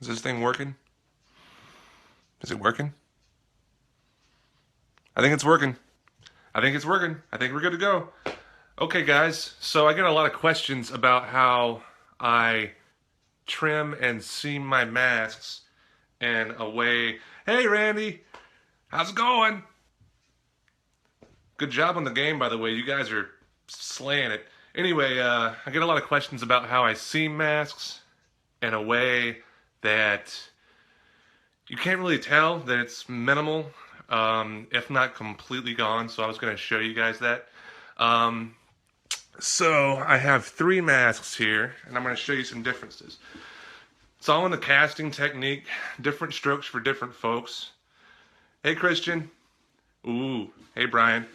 Is this thing working? Is it working? I think it's working. I think it's working. I think we're good to go. Okay, guys. So I get a lot of questions about how I trim and seam my masks in a way. Hey, Randy, how's it going? Good job on the game, by the way. You guys are slaying it. Anyway, I get a lot of questions about how I seam masks in a way that you can't really tell that it's minimal, if not completely gone. So I was going to show you guys that. Um, so I have three masks here, and I'm going to show you some differences. It's all in the casting technique, different strokes for different folks. Hey, Christian. Ooh. Hey, Brian.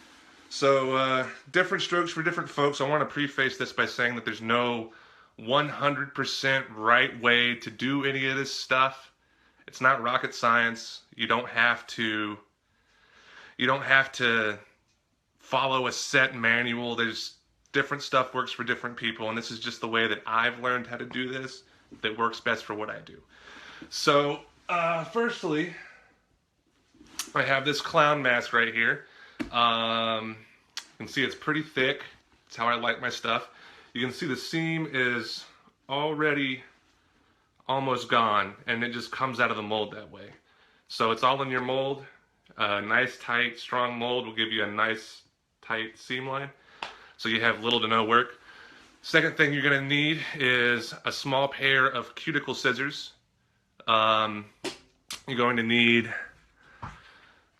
So, different strokes for different folks. I want to preface this by saying that there's no 100% right way to do any of this stuff. It's not rocket science. You don't have to follow a set manual. There's different stuff works for different people, and this is just the way that I've learned how to do this that works best for what I do. So, firstly, I have this clown mask right here. You can see it's pretty thick. It's how I like my stuff. You can see the seam is already almost gone, and it just comes out of the mold that way. So it's all in your mold. Nice, tight, strong mold will give you a nice, tight seam line. So you have little to no work. Second thing you're going to need is a small pair of cuticle scissors. You're going to need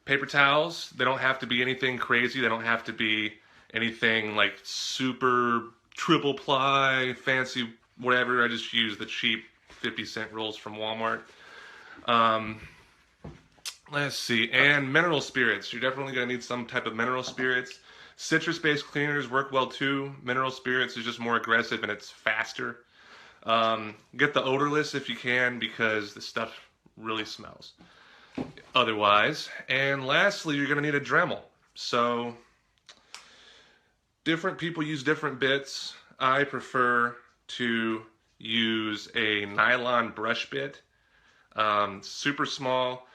paper towels. They don't have to be anything crazy. They don't have to be anything like super triple ply, fancy, whatever. I just use the cheap 50-cent rolls from Walmart. Let's see. And mineral spirits. You're definitely going to need some type of mineral spirits. Citrus-based cleaners work well too. Mineral spirits is just more aggressive and it's faster. Get the odorless if you can because the stuff really smells otherwise. And lastly, you're going to need a dremel. So different people use different bits. I prefer to use a nylon brush bit. Super small.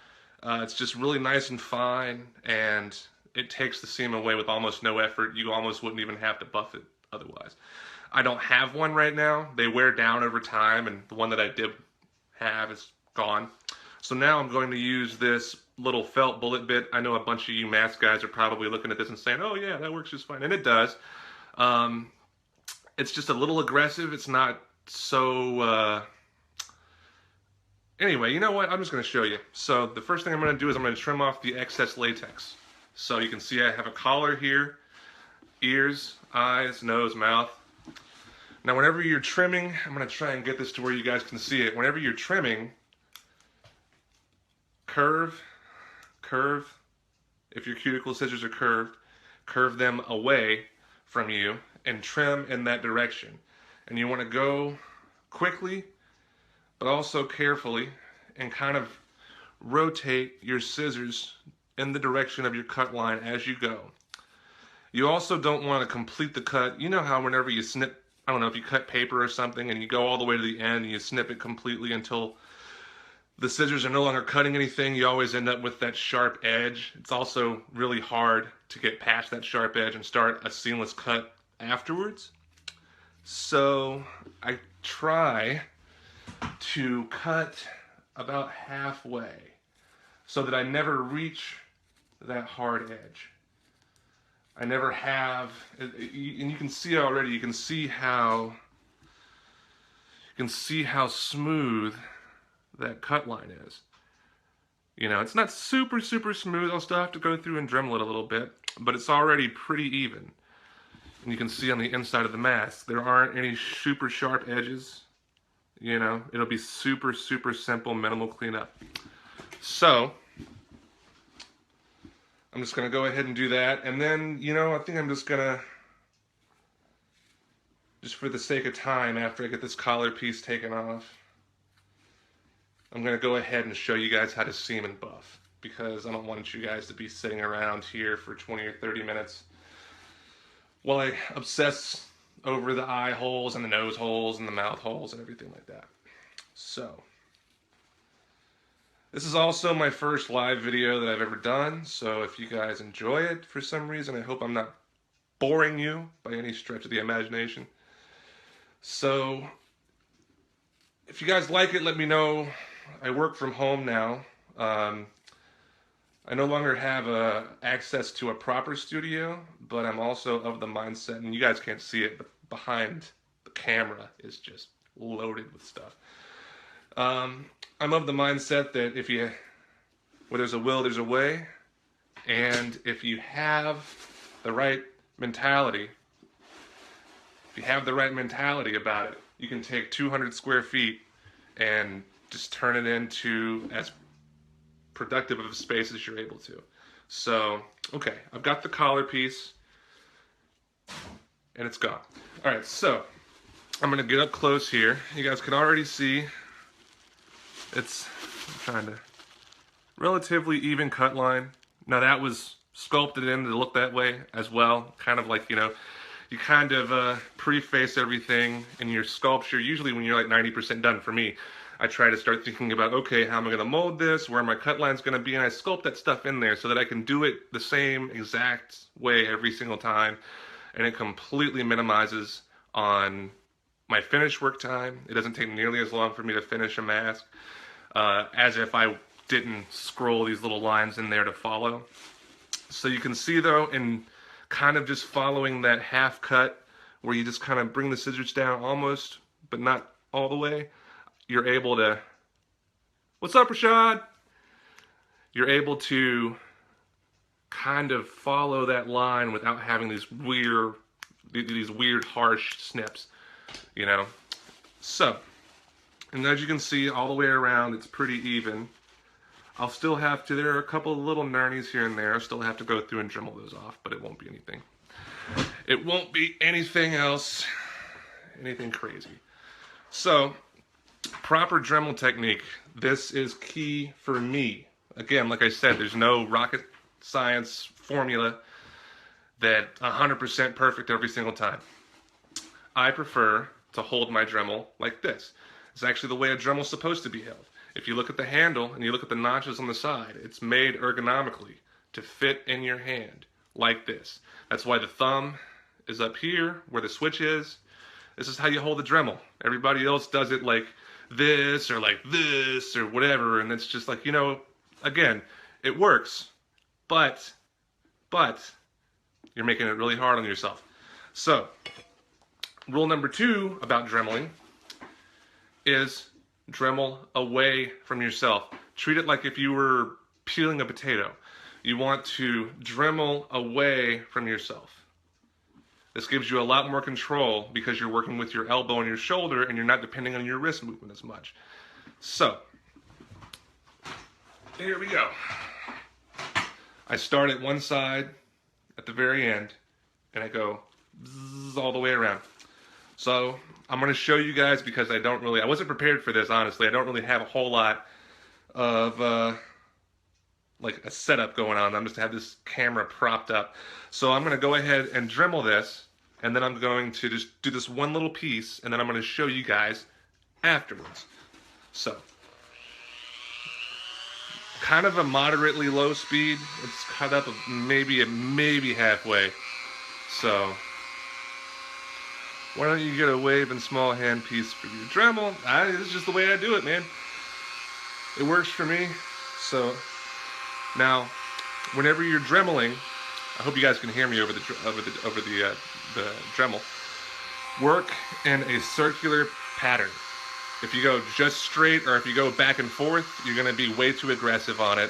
It's just really nice and fine, and it takes the seam away with almost no effort. You almost wouldn't even have to buff it otherwise. I don't have one right now. They wear down over time, and the one that I did have is gone. So now I'm going to use this little felt bullet bit. I know a bunch of you mask guys are probably looking at this and saying, oh yeah, that works just fine. And it does. It's just a little aggressive. It's not so... Anyway, you know what? I'm just going to show you. So the first thing I'm going to do is I'm going to trim off the excess latex. So you can see I have a collar here, ears, eyes, nose, mouth. Now whenever you're trimming, I'm going to try and get this to where you guys can see it. Whenever you're trimming, curve. If your cuticle scissors are curved, curve them away from you and trim in that direction. And you want to go quickly, but also carefully, and kind of rotate your scissors in the direction of your cut line as you go. You also don't want to complete the cut. You know how whenever you snip, I don't know, if you cut paper or something and you go all the way to the end and you snip it completely until the scissors are no longer cutting anything, you always end up with that sharp edge. It's also really hard to get past that sharp edge and start a seamless cut afterwards. So I try to cut about halfway so that I never reach that hard edge. I never have, and you can see already, you can see how smooth that cut line is. You know, it's not super smooth. I'll still have to go through and Dremel it a little bit, but it's already pretty even. And you can see on the inside of the mask, there aren't any super sharp edges. You know, it'll be super simple, minimal cleanup. So, I'm just going to go ahead and do that. And then, you know, I think I'm just going to, just for the sake of time, after I get this collar piece taken off, I'm going to go ahead and show you guys how to seam and buff. Because I don't want you guys to be sitting around here for 20 or 30 minutes while I obsess over the eye holes and the nose holes and the mouth holes and everything like that. So, This is also my first live video that I've ever done, so if you guys enjoy it for some reason, I hope I'm not boring you by any stretch of the imagination. So, if you guys like it, let me know. I work from home now. I no longer have access to a proper studio, but I'm also of the mindset, and you guys can't see it, but behind the camera is just loaded with stuff. I'm of the mindset that where there's a will, there's a way, and if you have the right mentality, about it, you can take 200 square feet and just turn it into as productive of a space as you're able to. So, okay, I've got the collar piece, and it's gone. All right, so I'm gonna get up close here. You guys can already see it's relatively even cut line. Now that was sculpted in to look that way as well. Kind of like, you kind of preface everything in your sculpture. Usually when you're like 90% done, for me, I try to start thinking about, okay, how am I going to mold this? Where are my cut lines going to be? And I sculpt that stuff in there so that I can do it the same exact way every single time. And it completely minimizes on my finish work time. It doesn't take nearly as long for me to finish a mask as if I didn't scroll these little lines in there to follow. So you can see though, in kind of just following that half cut where you just kind of bring the scissors down almost, but not all the way, you're able to, what's up, Rashad? You're able to kind of follow that line without having these weird harsh snips, So, and as you can see all the way around, it's pretty even. I'll still have to, there are a couple of little nernies here and there. I'll still have to go through and Dremel those off, but it won't be anything. It won't be anything else, anything crazy. So, proper Dremel technique. This is key for me. Again, like I said, there's no rocket science formula that 100% perfect every single time. I prefer to hold my Dremel like this. It's actually the way a Dremel is supposed to be held. If you look at the handle and you look at the notches on the side, it's made ergonomically to fit in your hand like this. That's why the thumb is up here where the switch is. This is how you hold the Dremel. Everybody else does it like this or whatever, and it's just like, again, it works, but you're making it really hard on yourself. So, rule number 2 about dremeling is Dremel away from yourself. Treat it like if you were peeling a potato. You want to Dremel away from yourself. This gives you a lot more control because you're working with your elbow and your shoulder and you're not depending on your wrist movement as much. So, here we go. I start at one side at the very end and I go bzzz all the way around. So, I'm going to show you guys because I wasn't prepared for this, honestly. I don't really have a whole lot of like a setup going on. I'm just have this camera propped up. So I'm going to go ahead and Dremel this, and then I'm going to just do this one little piece, and then I'm going to show you guys afterwards. So, kind of a moderately low speed. It's cut up maybe halfway. So, why don't you get a wave and small hand piece for your Dremel? This is just the way I do it, man. It works for me. So, now, whenever you're Dremeling, I hope you guys can hear me over the Dremel. Work in a circular pattern. If you go just straight or if you go back and forth, you're going to be way too aggressive on it,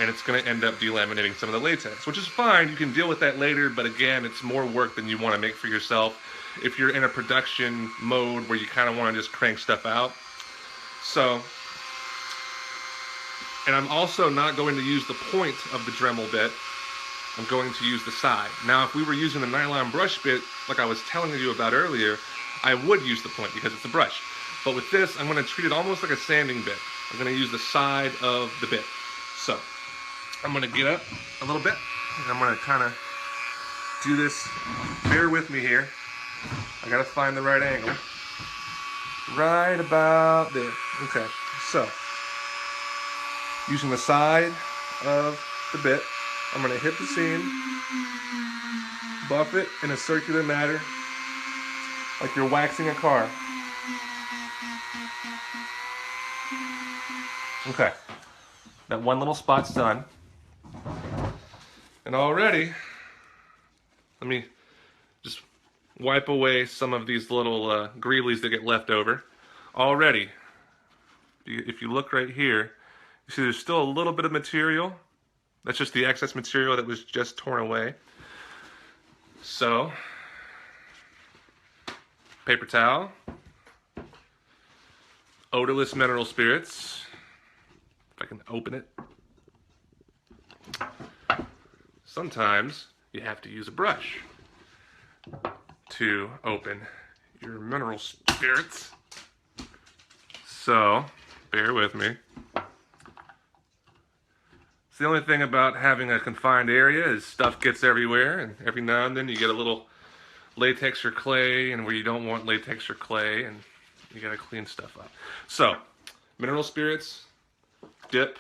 and it's going to end up delaminating some of the latex, which is fine. You can deal with that later, but again, it's more work than you want to make for yourself if you're in a production mode where you kind of want to just crank stuff out. So, and I'm also not going to use the point of the Dremel bit. I'm going to use the side. Now, if we were using the nylon brush bit, like I was telling you about earlier, I would use the point because it's a brush. But with this, I'm going to treat it almost like a sanding bit. I'm going to use the side of the bit. So, I'm going to get up a little bit, and I'm going to kind of do this. Bear with me here. I got to find the right angle. Right about there. Okay, so Using the side of the bit, I'm going to hit the seam, buff it in a circular manner, like you're waxing a car. Okay, that one little spot's done. And already, let me just wipe away some of these little greablies that get left over. Already, if you look right here, you see there's still a little bit of material. That's just the excess material that was just torn away. So, paper towel, odorless mineral spirits, if I can open it. Sometimes you have to use a brush to open your mineral spirits. So, bear with me. The only thing about having a confined area is stuff gets everywhere, and every now and then you get a little latex or clay, and where you don't want latex or clay, and you gotta clean stuff up. So, mineral spirits, dip,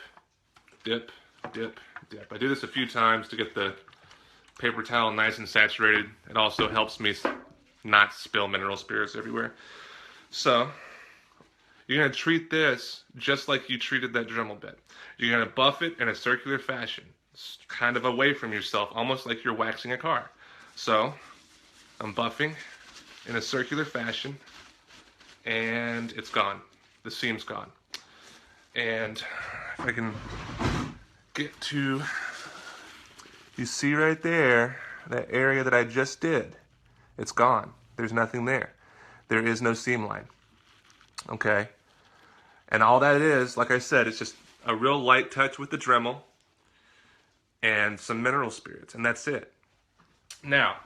dip, dip, dip. I do this a few times to get the paper towel nice and saturated. It also helps me not spill mineral spirits everywhere. So, you're gonna treat this just like you treated that Dremel bit. You're gonna buff it in a circular fashion. It's kind of away from yourself, almost like you're waxing a car. So, I'm buffing in a circular fashion, and it's gone. The seam's gone. And if I can get to, you see right there, that area that I just did, it's gone. There's nothing there. There is no seam line. Okay? And all that is, like I said, it's just a real light touch with the Dremel and some mineral spirits, and that's it. Now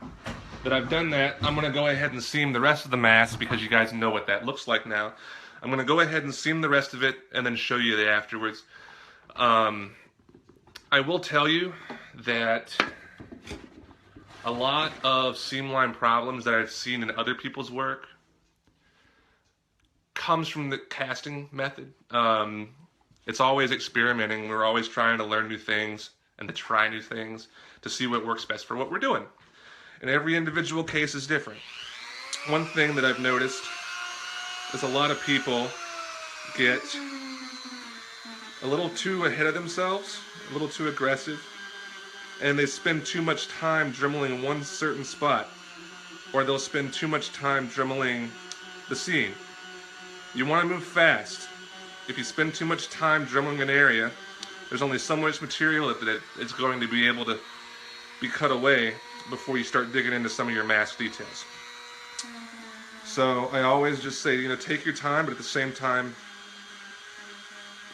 that I've done that, I'm going to go ahead and seam the rest of the mask because you guys know what that looks like now. I'm going to go ahead and seam the rest of it and then show you that afterwards. I will tell you that a lot of seam line problems that I've seen in other people's work comes from the casting method. It's always experimenting. We're always trying to learn new things and to try new things to see what works best for what we're doing. And every individual case is different. One thing that I've noticed is a lot of people get a little too ahead of themselves, a little too aggressive, and they spend too much time dremeling one certain spot, or they'll spend too much time dremeling the seam. You want to move fast. If you spend too much time dremeling an area, there's only so much material that it's going to be able to be cut away before you start digging into some of your mask details. So I always just say, take your time, but at the same time,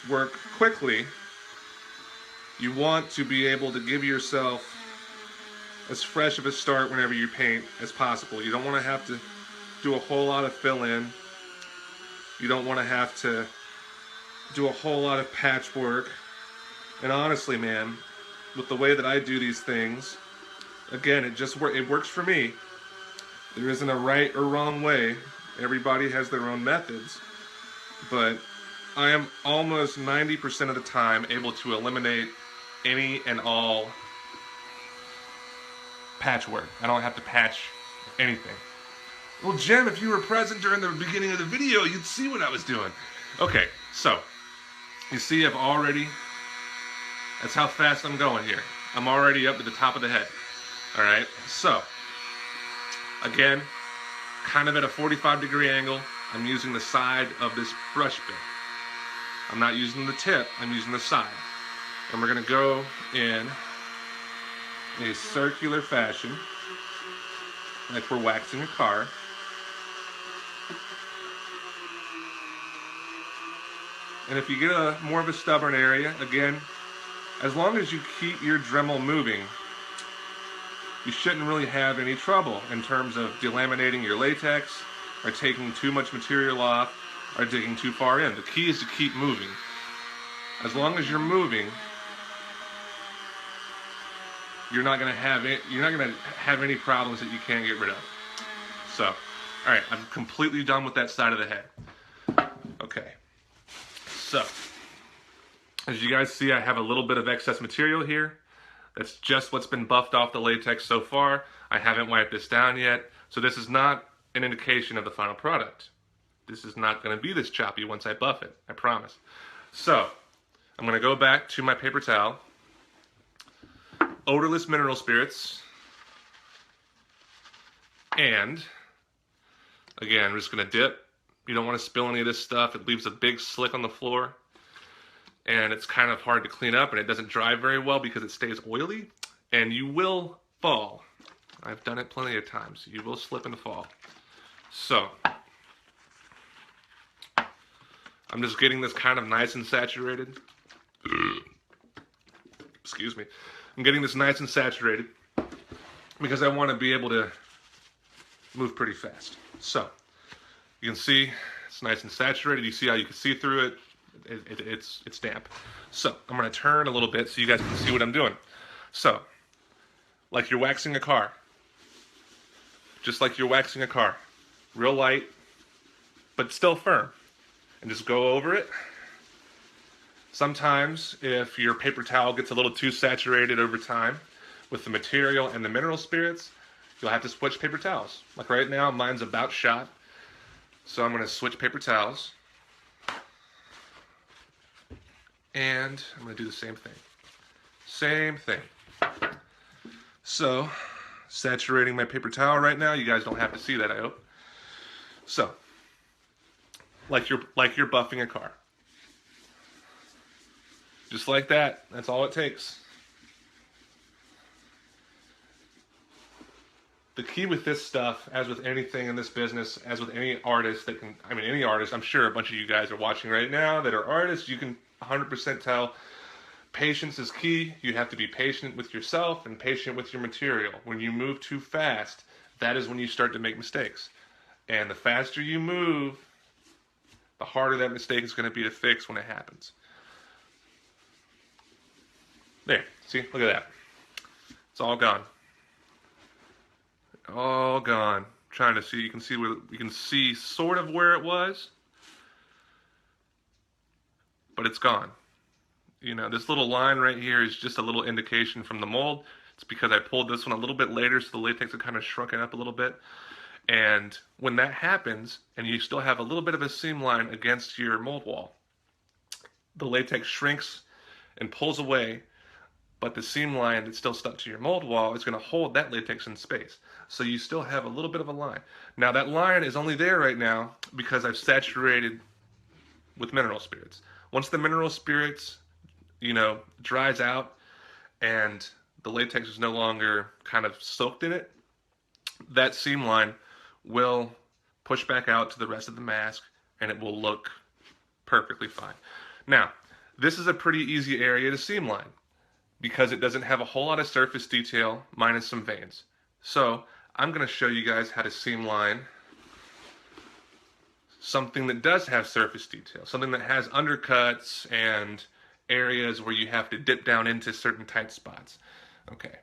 work quickly. You want to be able to give yourself as fresh of a start whenever you paint as possible. You don't want to have to do a whole lot of fill-in. You don't want to have to do a whole lot of patchwork. And honestly, man, with the way that I do these things, again, it works for me. There isn't a right or wrong way. Everybody has their own methods. But I am almost 90% of the time able to eliminate any and all patchwork. I don't have to patch anything. Well, Jim, if you were present during the beginning of the video, you'd see what I was doing. Okay, so, you see that's how fast I'm going here. I'm already up to the top of the head. Alright, so, again, kind of at a 45-degree angle, I'm using the side of this brush bit. I'm not using the tip, I'm using the side. And we're going to go in a circular fashion, like we're waxing a car. And if you get more of a stubborn area, again, as long as you keep your Dremel moving, you shouldn't really have any trouble in terms of delaminating your latex, or taking too much material off, or digging too far in. The key is to keep moving. As long as you're moving, you're not going to have any problems that you can't get rid of. So, all right, I'm completely done with that side of the head. Okay. So, As you guys see, I have a little bit of excess material here. That's just what's been buffed off the latex so far. I haven't wiped this down yet, so this is not an indication of the final product. This is not going to be this choppy once I buff it, I promise. So, I'm going to go back to my paper towel, odorless mineral spirits, and again, I'm just going to dip. You don't want to spill any of this stuff. It leaves a big slick on the floor, and it's kind of hard to clean up, and it doesn't dry very well because it stays oily, and you will fall. I've done it plenty of times. You will slip and fall. So, I'm just getting this kind of nice and saturated. Excuse me. I'm getting this nice and saturated because I want to be able to move pretty fast. So, you can see it's nice and saturated. You see how you can see through it. It's damp. So, I'm going to turn a little bit so you guys can see what I'm doing. So, like you're waxing a car. Just like you're waxing a car. Real light, but still firm. And just go over it. Sometimes, if your paper towel gets a little too saturated over time with the material and the mineral spirits, you'll have to switch paper towels. Like right now, mine's about shot. So I'm going to switch paper towels. And I'm going to do the same thing. Same thing. So, saturating my paper towel right now. You guys don't have to see that, I hope. So, like you're buffing a car. Just like that. That's all it takes. The key with this stuff, as with anything in this business, as with any artist that can, I mean, any artist, I'm sure a bunch of you guys are watching right now that are artists, you can 100% tell patience is key. You have to be patient with yourself and patient with your material. When you move too fast, that is when you start to make mistakes. And the faster you move, the harder that mistake is going to be to fix when it happens. There, see, look at that. It's all gone. All gone. Trying to see, you can see sort of where it was, but it's gone. You know, this little line right here is just a little indication from the mold. It's because I pulled this one a little bit later, so the latex had kind of shrunken up a little bit. And when that happens, and you still have a little bit of a seam line against your mold wall, the latex shrinks and pulls away, but the seam line that's still stuck to your mold wall is going to hold that latex in space. So you still have a little bit of a line. Now that line is only there right now because I've saturated with mineral spirits. Once the mineral spirits, you know, dries out and the latex is no longer kind of soaked in it, that seam line will push back out to the rest of the mask and it will look perfectly fine. Now, this is a pretty easy area to seam line because it doesn't have a whole lot of surface detail minus some veins. So I'm going to show you guys how to seam line something that does have surface detail, something that has undercuts and areas where you have to dip down into certain tight spots. Okay.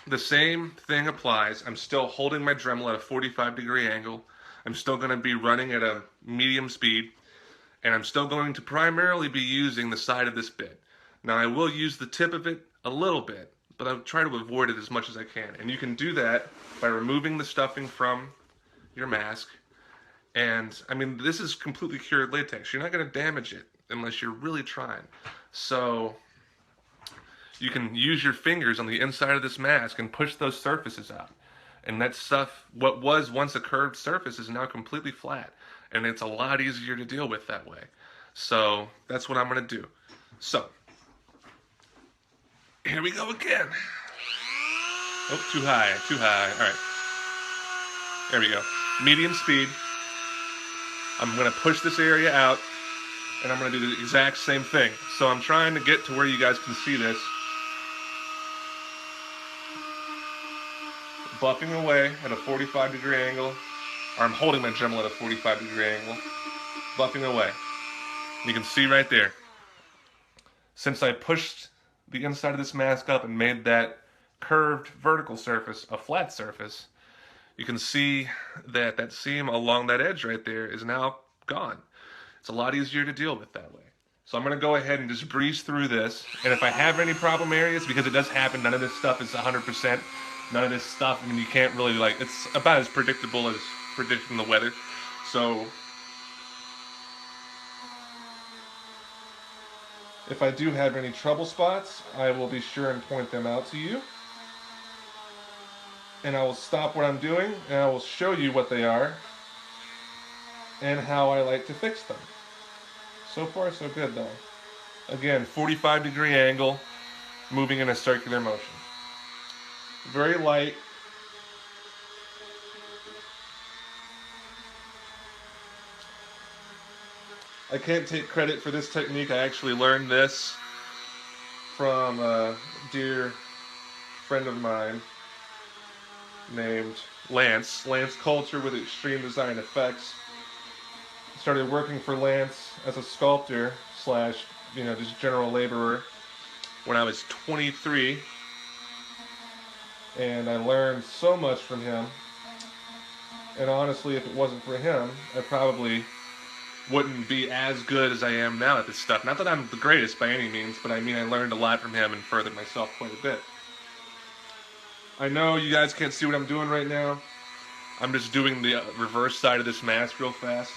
The same thing applies. I'm still holding my dremel at a 45-degree angle. I'm still going to be running at a medium speed, and I'm still going to primarily be using the side of this bit. Now, I will use the tip of it a little bit, but I'll try to avoid it as much as I can. And you can do that by removing the stuffing from your mask. And, I mean, this is completely cured latex. You're not going to damage it unless you're really trying. So you can use your fingers on the inside of this mask and push those surfaces out. And that stuff, what was once a curved surface, is now completely flat. And it's a lot easier to deal with that way. So that's what I'm going to do. So here we go again. Oh, too high, too high. All right. There we go. Medium speed. I'm going to push this area out, and I'm going to do the exact same thing. So I'm trying to get to where you guys can see this. Buffing away at a 45-degree angle, or I'm holding my dremel at a 45-degree angle, buffing away. You can see right there. Since I pushed the inside of this mask up and made that curved vertical surface a flat surface, you can see that that seam along that edge right there is now gone. It's a lot easier to deal with that way. So I'm going to go ahead and just breeze through this. And if I have any problem areas, because it does happen, none of this stuff is 100%. None of this stuff, I mean, you can't really, like, it's about as predictable as predicting the weather. So if I do have any trouble spots, I will be sure and point them out to you. And I will stop what I'm doing, and I will show you what they are and how I like to fix them. So far, so good, though. Again, 45-degree angle, moving in a circular motion. Very light. I can't take credit for this technique. I actually learned this from a dear friend of mine named Lance Culture with Extreme Design Effects. Started working for Lance as a sculptor slash, just general laborer when I was 23, and I learned so much from him. And honestly, if it wasn't for him, I probably wouldn't be as good as I am now at this stuff. Not that I'm the greatest by any means, but I mean, I learned a lot from him and furthered myself quite a bit. I know you guys can't see what I'm doing right now. I'm just doing the reverse side of this mask real fast.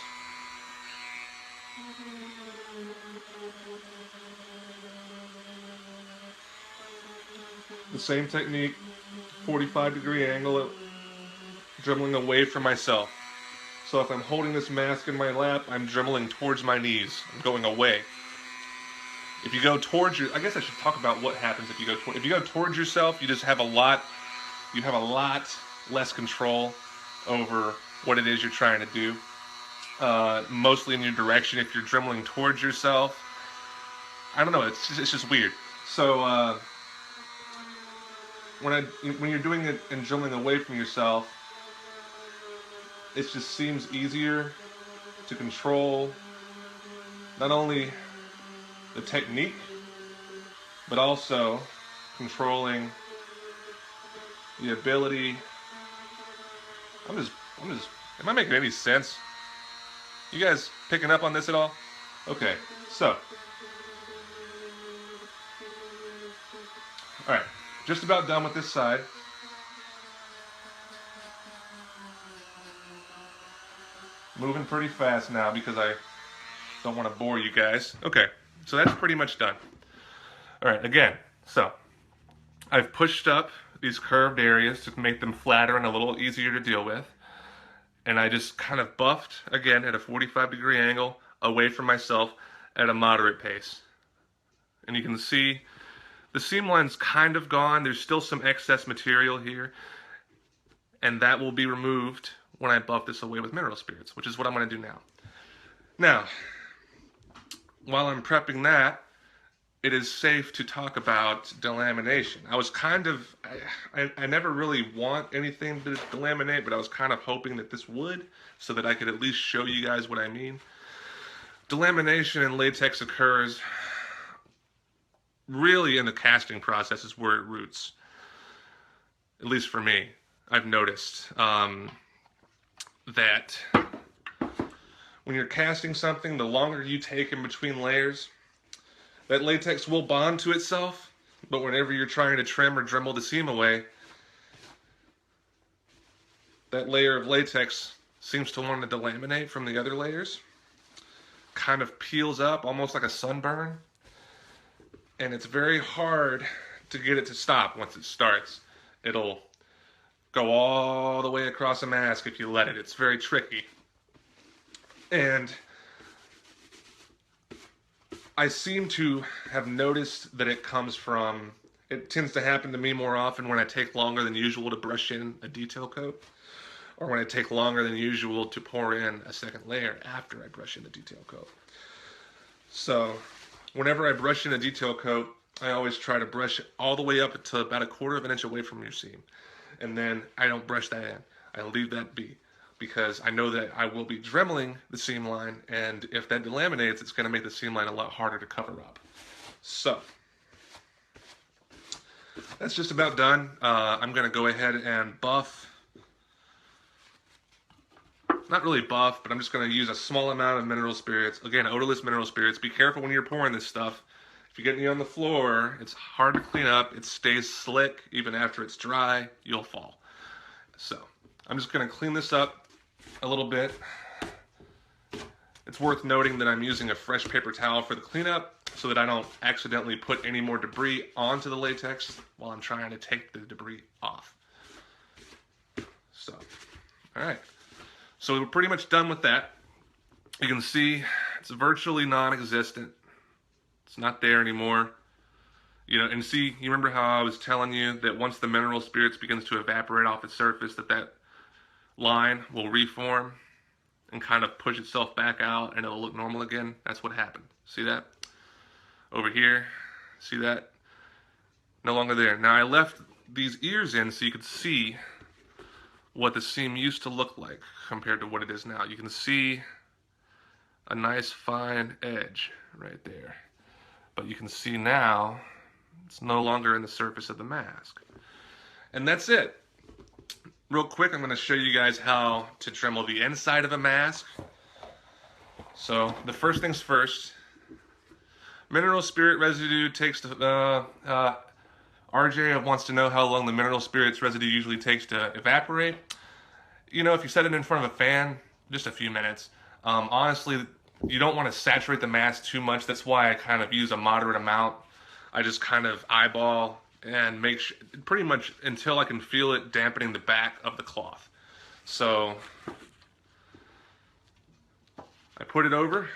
The same technique, 45-degree angle, dremeling away from myself. So if I'm holding this mask in my lap, I'm dremeling towards my knees. I'm going away. If you go towards your, I guess I should talk about what happens if you go towards yourself, you just have a lot less control over what it is you're trying to do. Mostly in your direction. If you're dremeling towards yourself, I don't know, it's just weird. So when you're doing it and dremeling away from yourself, it just seems easier to control not only the technique, but also controlling the ability. I'm just, am I making any sense? You guys picking up on this at all? Okay, so. Alright, just about done with this side. Moving pretty fast now because I don't want to bore you guys. Okay, so that's pretty much done. Alright, again, so I've pushed up these curved areas to make them flatter and a little easier to deal with. And I just kind of buffed, again, at a 45-degree angle, away from myself at a moderate pace. And you can see the seam line's kind of gone. There's still some excess material here. And that will be removed when I buff this away with mineral spirits, which is what I'm going to do now. Now, while I'm prepping that, it is safe to talk about delamination. I was kind of, I never really want anything to delaminate, but I was kind of hoping that this would, so that I could at least show you guys what I mean. Delamination in latex occurs really in the casting process is where it roots. At least for me, I've noticed that when you're casting something, the longer you take in between layers, that latex will bond to itself, but whenever you're trying to trim or dremel the seam away, that layer of latex seems to want to delaminate from the other layers, kind of peels up almost like a sunburn, and it's very hard to get it to stop once it starts. It'll go all the way across a mask if you let it. It's very tricky. And I seem to have noticed that it comes from, it tends to happen to me more often when I take longer than usual to brush in a detail coat, or when I take longer than usual to pour in a second layer after I brush in the detail coat. So whenever I brush in a detail coat, I always try to brush it all the way up to about 1/4 of an inch away from your seam. And then I don't brush that in. I leave that be, because I know that I will be dremeling the seam line, and if that delaminates, it's going to make the seam line a lot harder to cover up. So that's just about done. I'm going to go ahead and buff not really buff, but I'm just going to use a small amount of mineral spirits. Again, odorless mineral spirits. Be careful when you're pouring this stuff. If you get any on the floor, it's hard to clean up. It stays slick. Even after it's dry, you'll fall. So I'm just going to clean this up a little bit. It's worth noting that I'm using a fresh paper towel for the cleanup so that I don't accidentally put any more debris onto the latex while I'm trying to take the debris off. So, all right. So we're pretty much done with that. You can see it's virtually non-existent. It's not there anymore. You know, and see, you remember how I was telling you that once the mineral spirits begins to evaporate off its surface, that line will reform and kind of push itself back out and it'll look normal again? That's what happened. See that? Over here, see that? No longer there. Now I left these ears in so you could see what the seam used to look like compared to what it is now. You can see a nice fine edge right there. But you can see now it's no longer in the surface of the mask. And that's it. Real quick, I'm going to show you guys how to dremel the inside of a mask. So the first things first, mineral spirit residue takes to, RJ wants to know how long the mineral spirits residue usually takes to evaporate. You know, if you set it in front of a fan, just a few minutes. Honestly, you don't want to saturate the mask too much. That's why I kind of use a moderate amount. I just kind of eyeball and make sure, pretty much until I can feel it dampening the back of the cloth. So I put it over,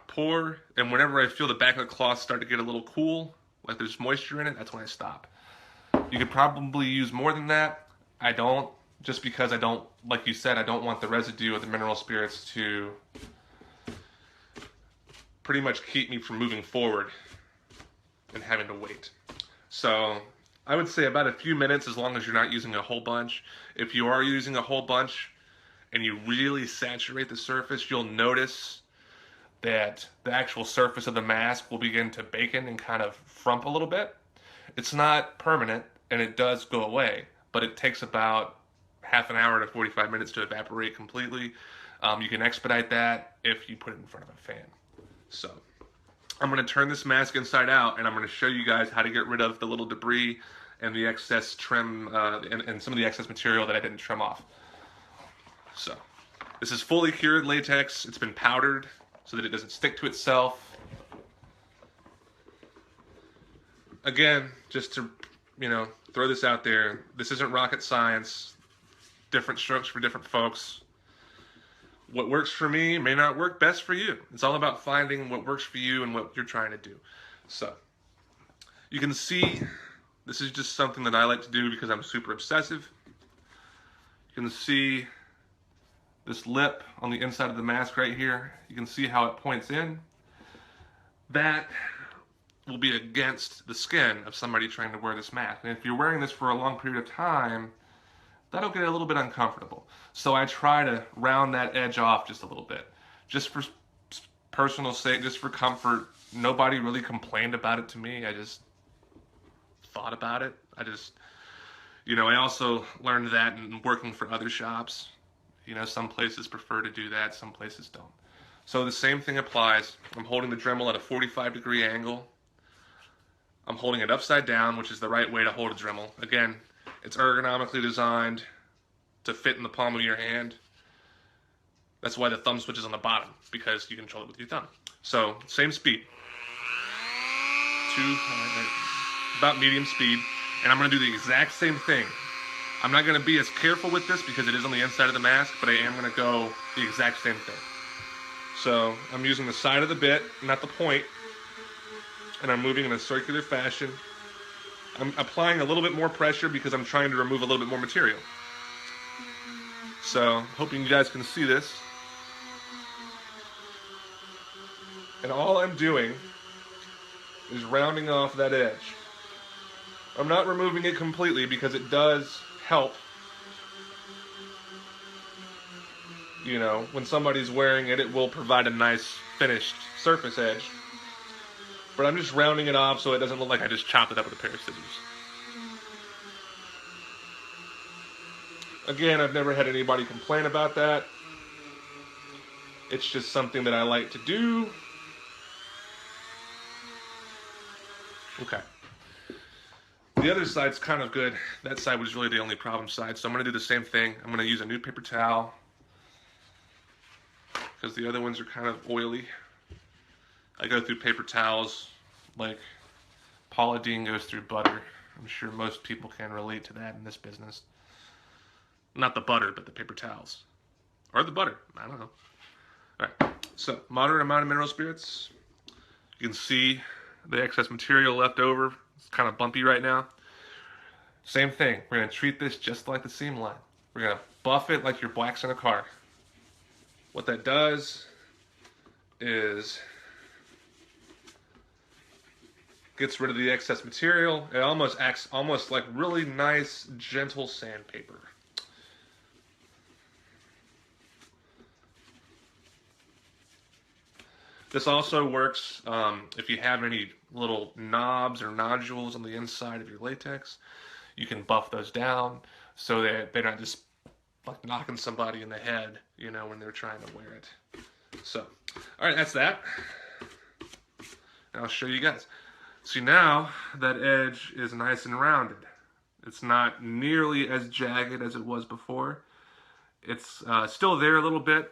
pour, and whenever I feel the back of the cloth start to get a little cool, like there's moisture in it, that's when I stop. You could probably use more than that. I don't, just because I don't, like you said, I don't want the residue of the mineral spirits to pretty much keep me from moving forward and having to wait. So I would say about a few minutes, as long as you're not using a whole bunch. If you are using a whole bunch and you really saturate the surface, you'll notice that the actual surface of the mask will begin to bacon and kind of frump a little bit. It's not permanent and it does go away, but it takes about half an hour to 45 minutes to evaporate completely. You can expedite that if you put it in front of a fan. So I'm going to turn this mask inside out and I'm going to show you guys how to get rid of the little debris and the excess trim and some of the excess material that I didn't trim off. So this is fully cured latex. It's been powdered so that it doesn't stick to itself. Again, just to, you know, throw this out there, this isn't rocket science. Different strokes for different folks. What works for me may not work best for you. It's all about finding what works for you and what you're trying to do. So you can see this is just something that I like to do because I'm super obsessive. You can see this lip on the inside of the mask right here. You can see how it points in. That will be against the skin of somebody trying to wear this mask. And if you're wearing this for a long period of time, that'll get a little bit uncomfortable. So I try to round that edge off just a little bit. Just for personal sake, just for comfort. Nobody really complained about it to me. I just thought about it. I also learned that in working for other shops. You know, some places prefer to do that, some places don't. So the same thing applies. I'm holding the Dremel at a 45-degree angle. I'm holding it upside down, which is the right way to hold a Dremel. Again, it's ergonomically designed to fit in the palm of your hand. That's why the thumb switch is on the bottom, because you control it with your thumb. So, same speed. About medium speed. And I'm going to do the exact same thing. I'm not going to be as careful with this because it is on the inside of the mask, but I am going to go the exact same thing. So, I'm using the side of the bit, not the point, and I'm moving in a circular fashion. I'm applying a little bit more pressure because I'm trying to remove a little bit more material. So, hoping you guys can see this. And all I'm doing is rounding off that edge. I'm not removing it completely because it does help. You know, when somebody's wearing it, it will provide a nice finished surface edge. But I'm just rounding it off so it doesn't look like I just chopped it up with a pair of scissors. Again, I've never had anybody complain about that. It's just something that I like to do. Okay. The other side's kind of good. That side was really the only problem side. So I'm going to do the same thing. I'm going to use a new paper towel because the other ones are kind of oily. I go through paper towels like Paula Deen goes through butter. I'm sure most people can relate to that in this business. Not the butter, but the paper towels. Or the butter. I don't know. Alright, so moderate amount of mineral spirits. You can see the excess material left over. It's kind of bumpy right now. Same thing. We're going to treat this just like the seam line. We're going to buff it like you're waxing a car. What that does is gets rid of the excess material. It almost acts almost like really nice, gentle sandpaper. This also works if you have any little knobs or nodules on the inside of your latex. You can buff those down so that they're not just like knocking somebody in the head, you know, when they're trying to wear it. So, all right, that's that. And I'll show you guys. See, now that edge is nice and rounded. It's not nearly as jagged as it was before. It's still there a little bit,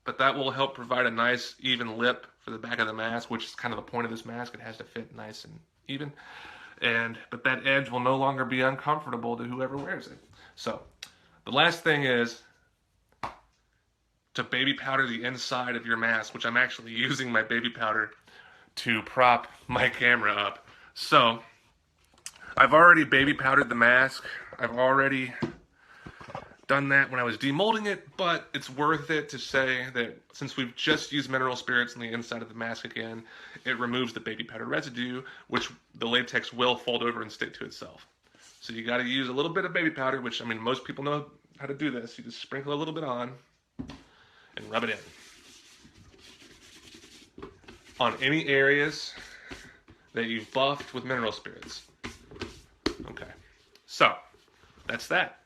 but that will help provide a nice even lip for the back of the mask, which is kind of the point of this mask. It has to fit nice and even. But that edge will no longer be uncomfortable to whoever wears it. So the last thing is to baby powder the inside of your mask, which I'm actually using my baby powder to prop my camera up. So I've already baby powdered the mask. I've already done that when I was demolding it, but it's worth it to say that since we've just used mineral spirits on the inside of the mask again, it removes the baby powder residue, which the latex will fold over and stick to itself. So you got to use a little bit of baby powder, which, I mean, most people know how to do this. You just sprinkle a little bit on and rub it in on any areas that you've buffed with mineral spirits. Okay, so that's that.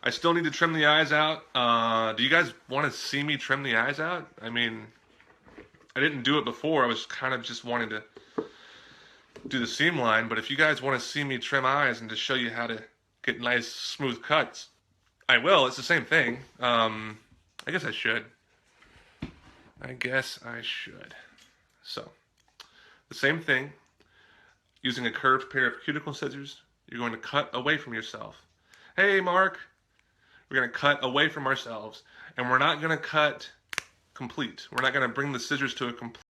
I still need to trim the eyes out. Do you guys want to see me trim the eyes out? I mean, I didn't do it before. I was kind of just wanting to do the seam line. But if you guys want to see me trim eyes and to show you how to get nice, smooth cuts, I will. It's the same thing. I guess I should. So, the same thing. Using a curved pair of cuticle scissors, you're going to cut away from yourself. Hey, Mark. We're going to cut away from ourselves, and we're not going to cut complete. We're not going to bring the scissors to a complete